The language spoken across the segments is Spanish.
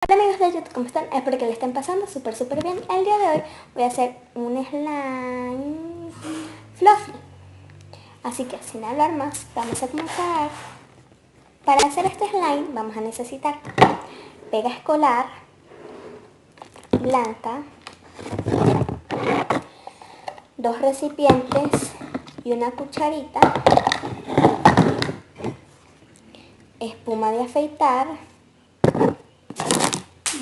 Hola amigos de YouTube, ¿cómo están? Espero que le estén pasando súper bien. El día de hoy voy a hacer un slime fluffy. Así que sin hablar más, vamos a comenzar. Para hacer este slime vamos a necesitar pega escolar, blanca, 2 recipientes y una cucharita, espuma de afeitar,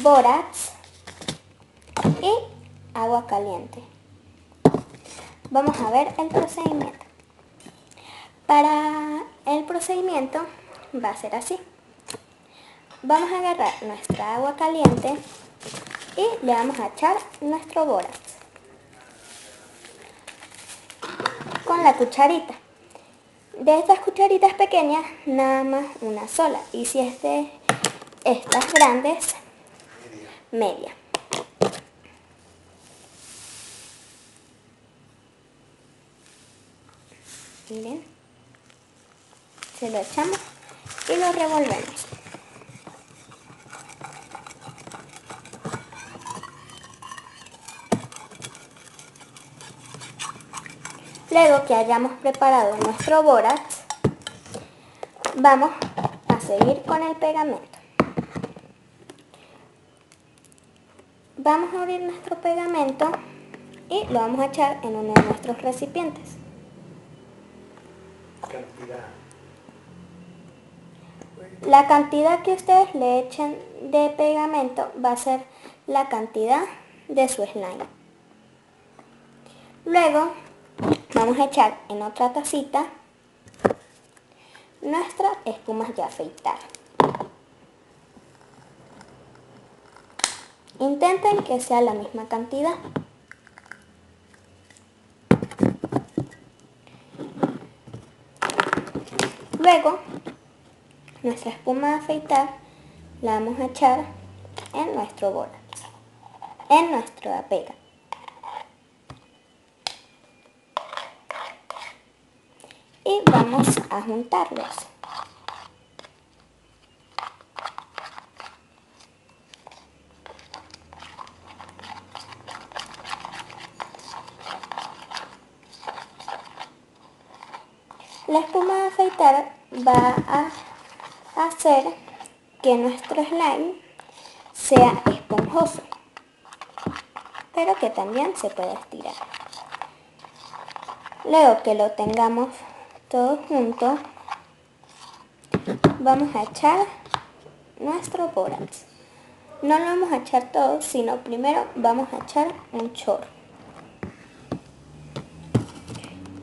bórax y agua caliente. Vamos a ver el procedimiento. Para el procedimiento va a ser así. Vamos a agarrar nuestra agua caliente y le vamos a echar nuestro bórax con la cucharita. De estas cucharitas pequeñas, nada más una sola. Y si es de estas grandes, media. Miren, se lo echamos y lo revolvemos. Luego que hayamos preparado nuestro bórax, vamos a seguir con el pegamento. Vamos a abrir nuestro pegamento y lo vamos a echar en uno de nuestros recipientes. La cantidad que ustedes le echen de pegamento va a ser la cantidad de su slime. Luego vamos a echar en otra tacita nuestras espumas de afeitar. Intenten que sea la misma cantidad. Luego, nuestra espuma de afeitar la vamos a echar en nuestro bórax, en nuestra pega. Y vamos a juntarlos. La espuma de afeitar va a hacer que nuestro slime sea esponjoso, pero que también se puede estirar. Luego que lo tengamos todo junto, vamos a echar nuestro bórax. No lo vamos a echar todo, sino primero vamos a echar un chorro.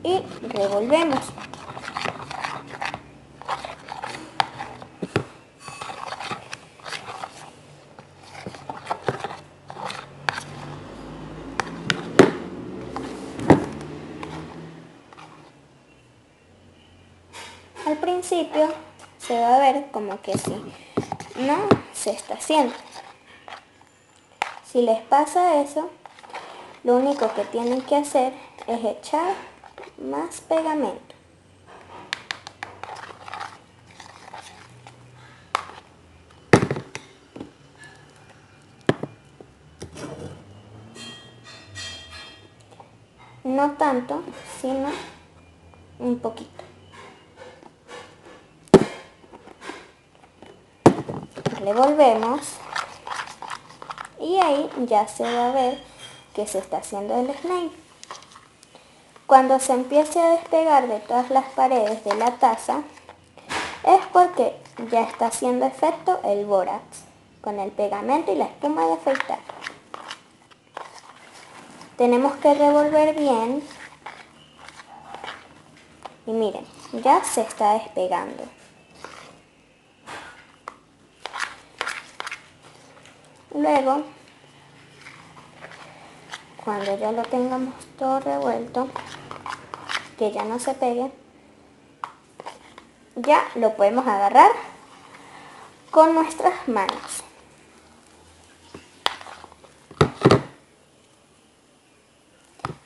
Y revolvemos. Al principio se va a ver como que sí, no se está haciendo. Si les pasa eso, lo único que tienen que hacer es echar más pegamento. No tanto, sino un poquito. Revolvemos y ahí ya se va a ver que se está haciendo el slime. Cuando se empiece a despegar de todas las paredes de la taza, es porque ya está haciendo efecto el bórax con el pegamento y la espuma de afeitar. Tenemos que revolver bien y miren, ya se está despegando. Luego, cuando ya lo tengamos todo revuelto, que ya no se pegue, ya lo podemos agarrar con nuestras manos.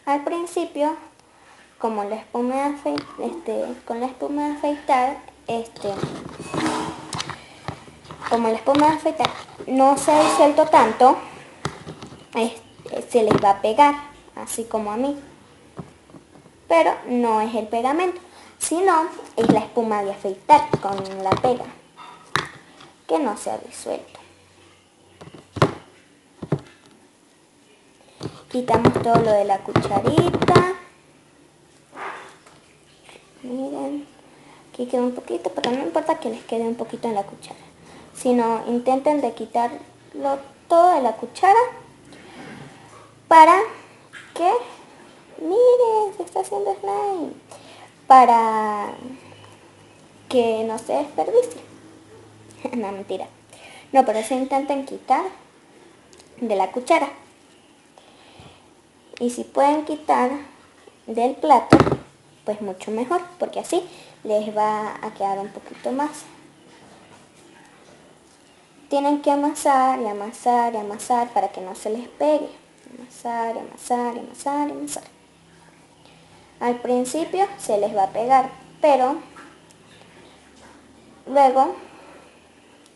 Al principio, como la espuma de afeitar, no se ha disuelto tanto, se les va a pegar, así como a mí. Pero no es el pegamento, sino es la espuma de afeitar con la pega, que no se ha disuelto. Quitamos todo lo de la cucharita. Miren, aquí queda un poquito, pero no importa que les quede un poquito en la cuchara, sino intenten de quitarlo todo de la cuchara para que, miren, se está haciendo slime, para que no se desperdicie. No, mentira. No, pero sí intenten quitar de la cuchara. Y si pueden quitar del plato, pues mucho mejor, porque así les va a quedar un poquito más. Tienen que amasar y amasar y amasar para que no se les pegue. Amasar y amasar y amasar y amasar. Al principio se les va a pegar, pero luego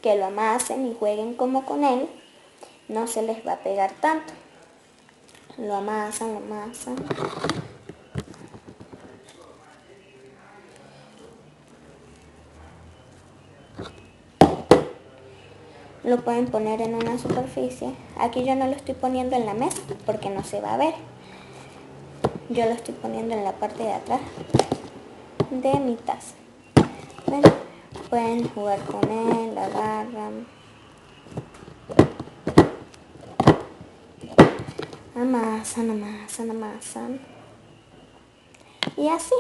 que lo amasen y jueguen como con él, no se les va a pegar tanto. Lo amasan, lo amasan. Lo pueden poner en una superficie. Aquí yo no lo estoy poniendo en la mesa porque no se va a ver. Yo lo estoy poniendo en la parte de atrás de mi taza. ¿Ven? Pueden jugar con él, agarran. Amasan, amasan, amasan. Y así,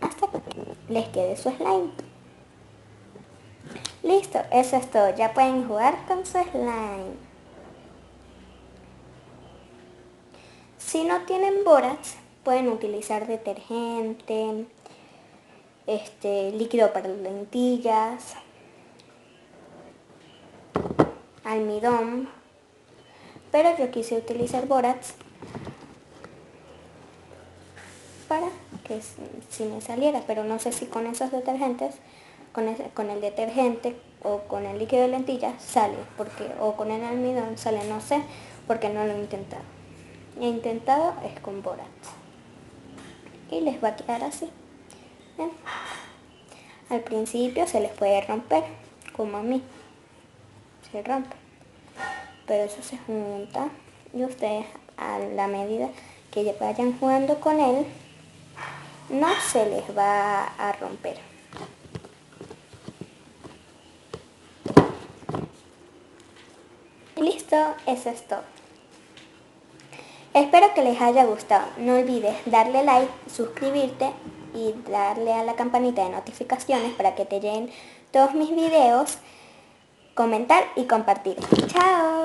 hasta que les quede su slime. Listo, eso es todo. Ya pueden jugar con su slime. Si no tienen borax, pueden utilizar detergente, líquido para lentillas, almidón, pero yo quise utilizar borax para que si me saliera, pero no sé si con esos detergentes, con el detergente o con el líquido de lentillas sale, o con el almidón sale, no sé, porque no lo he intentado. He intentado es con borax y les va a quedar así. ¿Ven? Al principio se les puede romper, como a mí, se rompe, pero eso se junta y ustedes a la medida que vayan jugando con él, no se les va a romper. Y listo, eso es todo. Espero que les haya gustado. No olvides darle like, suscribirte y darle a la campanita de notificaciones para que te lleguen todos mis videos, comentar y compartir. ¡Chao!